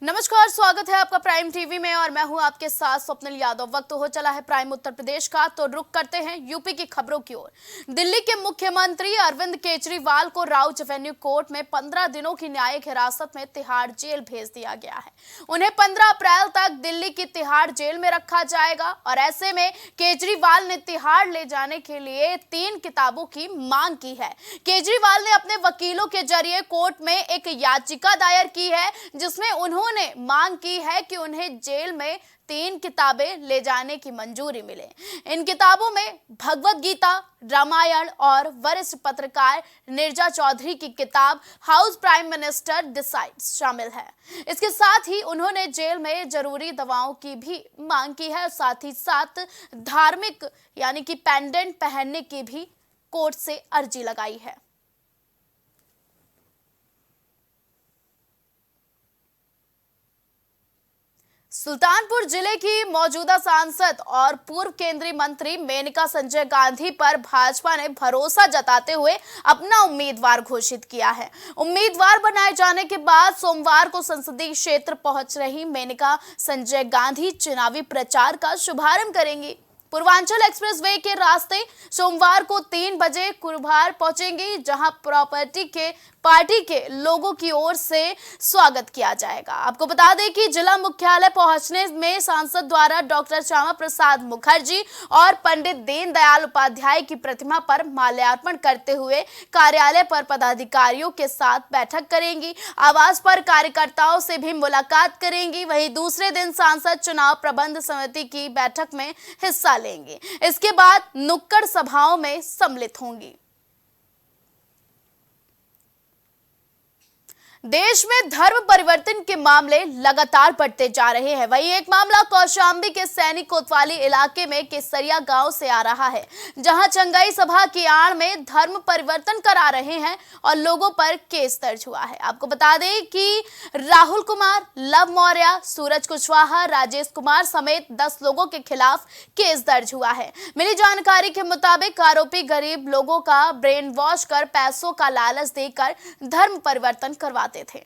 नमस्कार, स्वागत है आपका प्राइम टीवी में और मैं हूं आपके साथ स्वप्निल यादव। वक्त हो चला है प्राइम उत्तर प्रदेश का, तो रुक करते हैं यूपी की खबरों की ओर। दिल्ली के मुख्यमंत्री अरविंद केजरीवाल को राउच एवेन्यू कोर्ट में 15 दिनों की न्यायिक हिरासत में तिहाड़ जेल भेज दिया गया है। उन्हें 15 अप्रैल तक दिल्ली की तिहाड़ जेल में रखा जाएगा और ऐसे में केजरीवाल ने तिहाड़ ले जाने के लिए 3 किताबों की मांग की है। केजरीवाल ने अपने वकीलों के जरिए कोर्ट में एक याचिका दायर की है, जिसमें उन्होंने मांग की है कि उन्हें जेल में 3 किताबें ले जाने की मंजूरी मिले। इन किताबों में भगवत गीता, रामायण और वरिष्ठ पत्रकार नीरजा चौधरी की किताब हाउस प्राइम मिनिस्टर डिसाइड्स शामिल है। इसके साथ ही उन्होंने जेल में जरूरी दवाओं की भी मांग की है और साथ ही साथ धार्मिक यानी कि पेंडेंट पहनने की भी कोर्ट से अर्जी लगाई है। सुल्तानपुर जिले की मौजूदा सांसद और पूर्व केंद्रीय मंत्री मेनका संजय गांधी पर भाजपा ने भरोसा जताते हुए अपना उम्मीदवार घोषित किया है। उम्मीदवार बनाए जाने के बाद सोमवार को संसदीय क्षेत्र पहुंच रही मेनका संजय गांधी चुनावी प्रचार का शुभारंभ करेंगी। पूर्वांचल एक्सप्रेसवे के रास्ते सोमवार को 3 बजे कुरबार पहुंचेंगी, जहां पार्टी के लोगों की ओर से स्वागत किया जाएगा। आपको बता दें कि जिला मुख्यालय पहुंचने में सांसद द्वारा डॉक्टर श्यामा प्रसाद मुखर्जी और पंडित दीनदयाल उपाध्याय की प्रतिमा पर माल्यार्पण करते हुए कार्यालय पर पदाधिकारियों के साथ बैठक करेंगी। आवास पर कार्यकर्ताओं से भी मुलाकात करेंगी। वहीं दूसरे दिन सांसद चुनाव प्रबंध समिति की बैठक में हिस्सा लेंगे। इसके बाद नुक्कड़ सभाओं में सम्मिलित होंगी। देश में धर्म परिवर्तन के मामले लगातार बढ़ते जा रहे हैं। वहीं एक मामला कौशाम्बी के सैनिक कोतवाली इलाके में केसरिया गांव से आ रहा है, जहां चंगाई सभा की आड़ में धर्म परिवर्तन करा रहे हैं और लोगों पर केस दर्ज हुआ है। आपको बता दें कि राहुल कुमार, लव मौर्य, सूरज कुशवाहा, राजेश कुमार समेत 10 लोगों के खिलाफ केस दर्ज हुआ है। मिली जानकारी के मुताबिक आरोपी गरीब लोगों का ब्रेन वॉश कर पैसों का लालच देकर धर्म परिवर्तन करवा थे।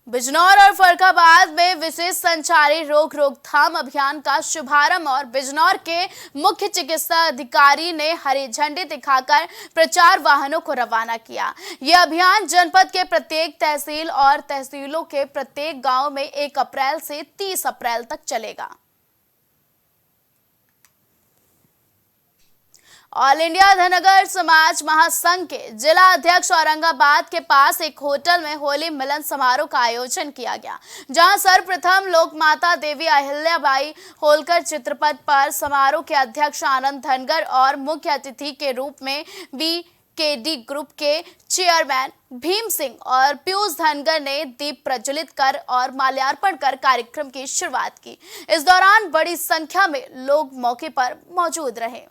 बिजनौर और फर्रुखाबाद में विशेष संचारी रोग रोकथाम अभियान का शुभारंभ और बिजनौर के मुख्य चिकित्सा अधिकारी ने हरी झंडी दिखाकर प्रचार वाहनों को रवाना किया। यह अभियान जनपद के प्रत्येक तहसील और तहसीलों के प्रत्येक गांव में 1 अप्रैल से 30 अप्रैल तक चलेगा। ऑल इंडिया धनगर समाज महासंघ के जिला अध्यक्ष औरंगाबाद के पास एक होटल में होली मिलन समारोह का आयोजन किया गया, जहां सर्वप्रथम लोक माता देवी अहिल्याबाई होलकर चित्रपट पर समारोह के अध्यक्ष आनंद धनगर और मुख्य अतिथि के रूप में BKD ग्रुप के चेयरमैन भीम सिंह और पीयूष धनगर ने दीप प्रज्वलित कर और माल्यार्पण कर कार्यक्रम की शुरुआत की। इस दौरान बड़ी संख्या में लोग मौके पर मौजूद रहे।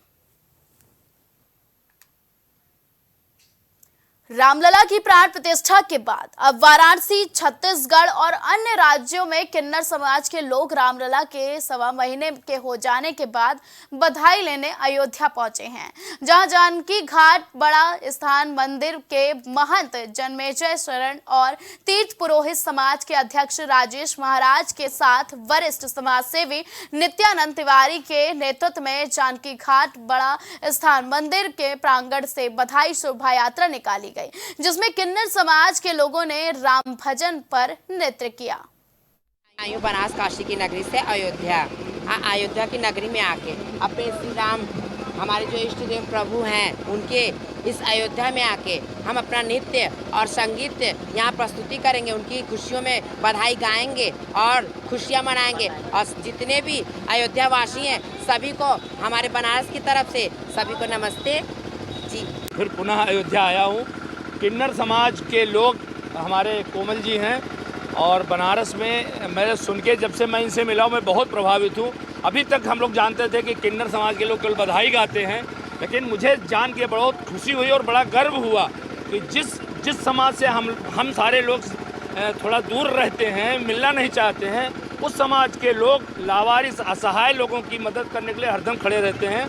रामलला की प्राण प्रतिष्ठा के बाद अब वाराणसी, छत्तीसगढ़ और अन्य राज्यों में किन्नर समाज के लोग रामलला के 1.25 महीने के हो जाने के बाद बधाई लेने अयोध्या पहुंचे हैं, जहां जानकी घाट बड़ा स्थान मंदिर के महंत जन्मेजय शरण और तीर्थ पुरोहित समाज के अध्यक्ष राजेश महाराज के साथ वरिष्ठ समाजसेवी नित्यानंद तिवारी के नेतृत्व में जानकी घाट बड़ा स्थान मंदिर के प्रांगण से बधाई शोभा यात्रा निकाली, जिसमें किन्नर समाज के लोगों ने राम भजन पर नृत्य किया। आयु बनारस काशी की नगरी से अयोध्या की नगरी में आके अपने श्री राम हमारे जो इष्ट देव प्रभु हैं उनके इस अयोध्या में आके हम अपना नृत्य और संगीत यहाँ प्रस्तुति करेंगे, उनकी खुशियों में बधाई गाएंगे और खुशियाँ मनाएंगे। और जितने भी अयोध्या वासी हैं सभी को हमारे बनारस की तरफ से सभी को नमस्ते जी। फिर पुनः अयोध्या आया हूँ। किन्नर समाज के लोग हमारे कोमल जी हैं और बनारस में मैं सुन के जब से मैं इनसे मिला हूँ मैं बहुत प्रभावित हूँ। अभी तक हम लोग जानते थे कि किन्नर समाज के लोग केवल बधाई गाते हैं, लेकिन मुझे जान के बहुत खुशी हुई और बड़ा गर्व हुआ कि जिस समाज से हम सारे लोग थोड़ा दूर रहते हैं, मिलना नहीं चाहते हैं, उस समाज के लोग लावारिस असहाय लोगों की मदद करने के लिए हरदम खड़े रहते हैं।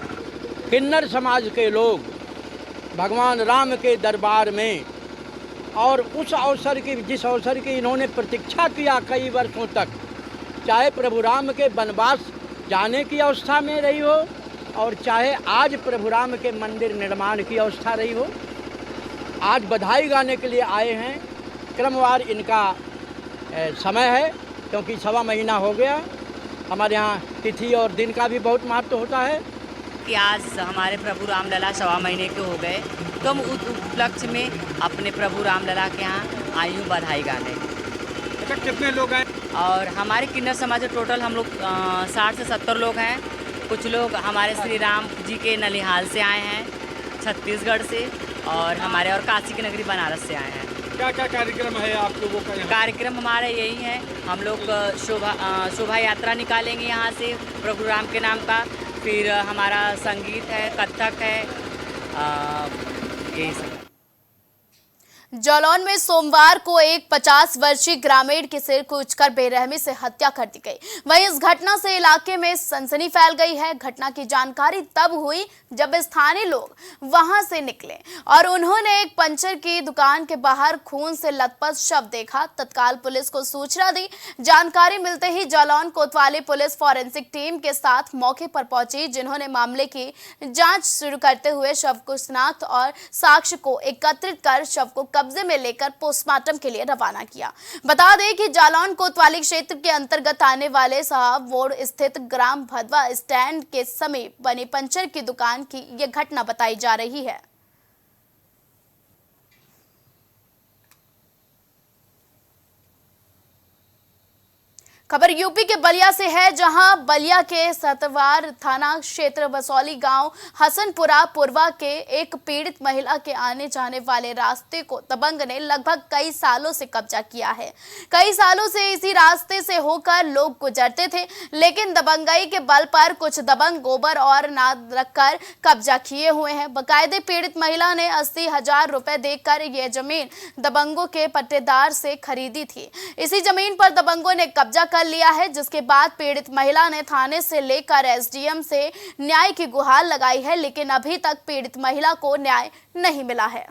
किन्नर समाज के लोग भगवान राम के दरबार में और उस अवसर की जिस अवसर की इन्होंने प्रतीक्षा किया कई वर्षों तक, चाहे प्रभु राम के वनवास जाने की अवस्था में रही हो और चाहे आज प्रभु राम के मंदिर निर्माण की अवस्था रही हो, आज बधाई गाने के लिए आए हैं। क्रमवार इनका समय है क्योंकि 1.25 महीना हो गया। हमारे यहाँ तिथि और दिन का भी बहुत महत्व होता है कि आज हमारे प्रभु रामलला 1.25 महीने के हो गए, तो हम उस उपलक्ष्य में अपने प्रभु रामलला के यहाँ आई हूँ बधाई गाने। अच्छा, कितने लोग हैं? और हमारे किन्नर समाज में टोटल हम लोग 60 से 70 लोग हैं। कुछ लोग हमारे श्री राम जी के नलिहाल से आए हैं, छत्तीसगढ़ से, और हमारे और काशी की नगरी बनारस से आए हैं। क्या क्या कार्यक्रम है आप लोगों का यहाँ? कार्यक्रम हमारा यही है, हम लोग शोभा यात्रा निकालेंगे यहाँ से प्रभु राम के नाम का, फिर हमारा संगीत है, कथक है, यही सब। जालौन में सोमवार को एक 50 वर्षीय ग्रामीण के सिर कूचकर बेरहमी से हत्या कर दी गई। वहीं इस घटना से इलाके में सनसनी फैल गई है। घटना की जानकारी तब हुई जब स्थानीय लोग वहां से निकले और उन्होंने एक पंचर की दुकान के बाहर खून से लथपथ शव देखा। तत्काल पुलिस को सूचना दी। जानकारी मिलते ही जालौन कोतवाली पुलिस फॉरेंसिक टीम के साथ मौके पर पहुंची, जिन्होंने मामले की जांच शुरू करते हुए शव को शिनाख्त और साक्ष्य को एकत्रित कर शव को कब्जे में लेकर पोस्टमार्टम के लिए रवाना किया। बता दें कि जालौन कोतवाली क्षेत्र के अंतर्गत आने वाले साहब वोड स्थित ग्राम भदवा स्टैंड के समीप बनी पंचर की दुकान की यह घटना बताई जा रही है। खबर यूपी के बलिया से है, जहां बलिया के सतवार थाना क्षेत्र बसौली गांव हसनपुरा पूर्वा के एक पीड़ित महिला के आने जाने वाले रास्ते को दबंग ने लगभग कई सालों से कब्जा किया है। कई सालों से इसी रास्ते से होकर लोग गुजरते थे, लेकिन दबंगई के बल पर कुछ दबंग गोबर और नाद रखकर कब्जा किए हुए हैं। बाकायदे पीड़ित महिला ने 80,000 रुपए देकर यह जमीन दबंगों के पट्टेदार से खरीदी थी। इसी जमीन पर दबंगों ने कब्जा लिया है, जिसके बाद पीड़ित महिला ने थाने से लेकर एसडीएम से न्याय की गुहार लगाई है, लेकिन अभी तक पीड़ित महिला को न्याय नहीं मिला है।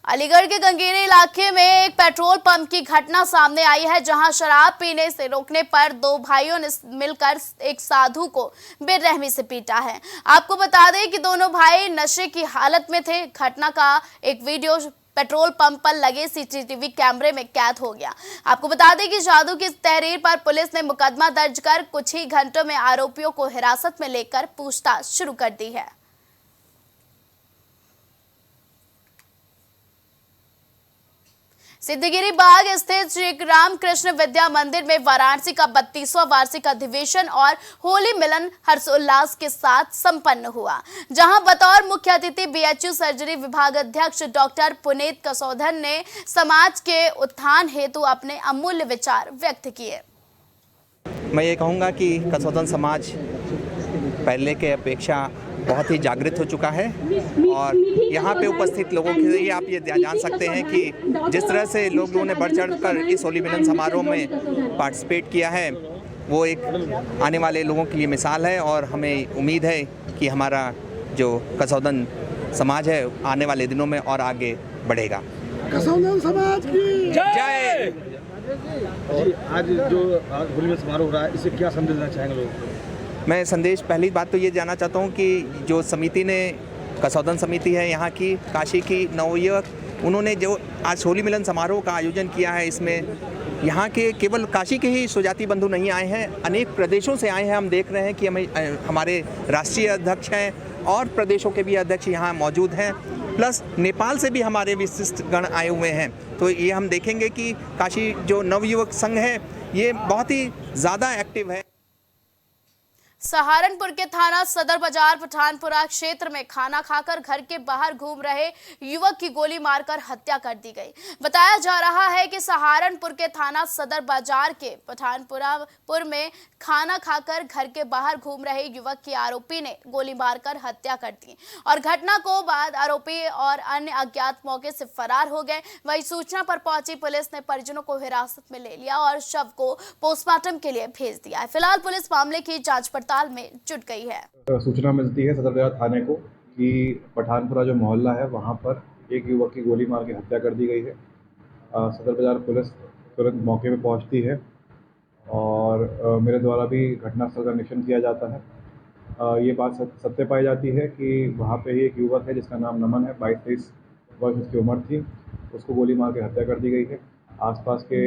अलीगढ़ के गंगेरी इलाके में एक पेट्रोल पंप की घटना सामने आई है, जहां शराब पीने से रोकने पर दो भाइयों ने मिलकर एक साधु को बेरहमी से पीटा है। आपको बता दें कि दोनों भाई नशे की हालत में थे। घटना का एक वीडियो पेट्रोल पंप पर लगे सीसीटीवी कैमरे में कैद हो गया। आपको बता दें कि साधु की तहरीर पर पुलिस ने मुकदमा दर्ज कर कुछ ही घंटों में आरोपियों को हिरासत में लेकर पूछताछ शुरू कर दी है। सिद्धगिरी बाग स्थित श्री रामकृष्ण विद्या मंदिर में वाराणसी का 32वां वार्षिक अधिवेशन और होली मिलन हर्षोल्लास के साथ संपन्न हुआ, जहां बतौर मुख्य अतिथि बीएचयू सर्जरी विभाग अध्यक्ष डॉक्टर पुनीत कसौधन ने समाज के उत्थान हेतु अपने अमूल्य विचार व्यक्त किए। मैं ये कहूँगा कि कसौधन समाज पहले के अपेक्षा बहुत ही जागृत हो चुका है और यहाँ पे उपस्थित लोगों के लिए आप ये जान सकते हैं कि जिस तरह से लोगों ने बढ़ चढ़ कर इस होली मिलन समारोह में पार्टिसिपेट किया है, वो एक आने वाले लोगों के लिए मिसाल है और हमें उम्मीद है कि हमारा जो कसौधन समाज है आने वाले दिनों में और आगे बढ़ेगा। कसौधन समाज की जय। और आज जो होली मिलन समारोह हो रहा है, इसे क्या संदेश देना चाहेंगे लोग? मैं संदेश पहली बात तो ये जानना चाहता हूँ कि जो समिति ने कसौधन समिति है यहाँ की काशी की नवयुवक, उन्होंने जो आज होली मिलन समारोह का आयोजन किया है, इसमें यहाँ के केवल काशी के ही सुजाति बंधु नहीं आए हैं, अनेक प्रदेशों से आए हैं। हम देख रहे हैं कि हमारे राष्ट्रीय अध्यक्ष हैं और प्रदेशों के भी अध्यक्ष यहाँ मौजूद हैं, प्लस नेपाल से भी हमारे विशिष्ट गण आए हुए हैं। तो ये हम देखेंगे कि काशी जो नवयुवक संघ है ये बहुत ही ज़्यादा एक्टिव है। सहारनपुर के थाना सदर बाजार पठानपुरा क्षेत्र में खाना खाकर घर के बाहर घूम रहे युवक की गोली मारकर हत्या कर दी गई। बताया जा रहा है कि सहारनपुर के थाना सदर बाजार के पठानपुर में खाना खाकर घर के बाहर घूम रहे युवक की आरोपी ने गोली मारकर हत्या कर दी और घटना को बाद आरोपी और अन्य अज्ञात मौके से फरार हो गए। वही सूचना पर पहुंची पुलिस ने परिजनों को हिरासत में ले लिया और शव को पोस्टमार्टम के लिए भेज दिया है। फिलहाल पुलिस मामले की जांच पड़ताल में जुट गई है। सूचना मिलती है सदर बाजार थाने को कि पठानपुरा जो मोहल्ला है वहाँ पर एक युवक की गोली मार के हत्या कर दी गई है। सदर बाजार पुलिस तुरंत मौके पर पहुँचती है और मेरे द्वारा भी घटनास्थल का निरीक्षण किया जाता है। ये बात सत्य पाई जाती है कि वहाँ पे ही एक युवक है जिसका नाम नमन है, 22-23 वर्ष उसकी उम्र थी, उसको गोली मार के हत्या कर दी गई है। आसपास के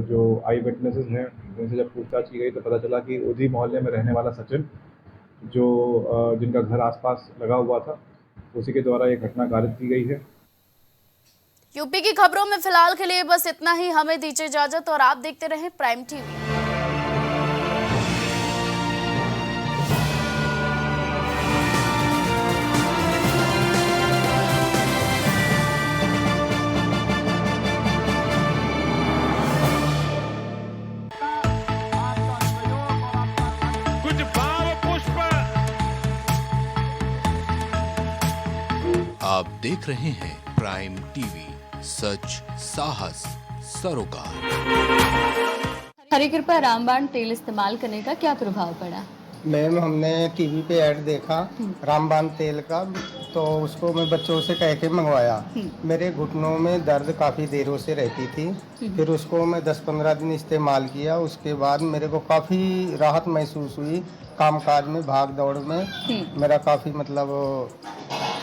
जो आई विटनेसेस हैं उनसे जब पूछताछ की गई तो पता चला कि उसी मोहल्ले में रहने वाला सचिन जो जिनका घर आसपास लगा हुआ था, उसी के द्वारा ये घटना कारित की गई है। यूपी की खबरों में फिलहाल के लिए बस इतना ही। हमें दीजिए इजाजत और आप देखते रहें प्राइम टीवी। आप देख रहे हैं प्राइम टीवी, सच साहस सरोकार। हरी कृपा रामबाण तेल इस्तेमाल करने का क्या प्रभाव पड़ा? मैम हमने टीवी पे ऐड देखा रामबाण तेल का, तो उसको मैं बच्चों से कह के मंगवाया। मेरे घुटनों में दर्द काफ़ी देरों से रहती थी, फिर उसको मैं 10-15 दिन इस्तेमाल किया। उसके बाद मेरे को काफ़ी राहत महसूस हुई। कामकाज में, भाग दौड़ में मेरा काफ़ी मतलब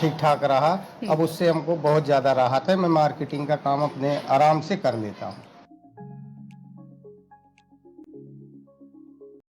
ठीक ठाक रहा। अब उससे हमको बहुत ज़्यादा राहत है। मैं मार्केटिंग का काम अपने आराम से कर लेता हूँ।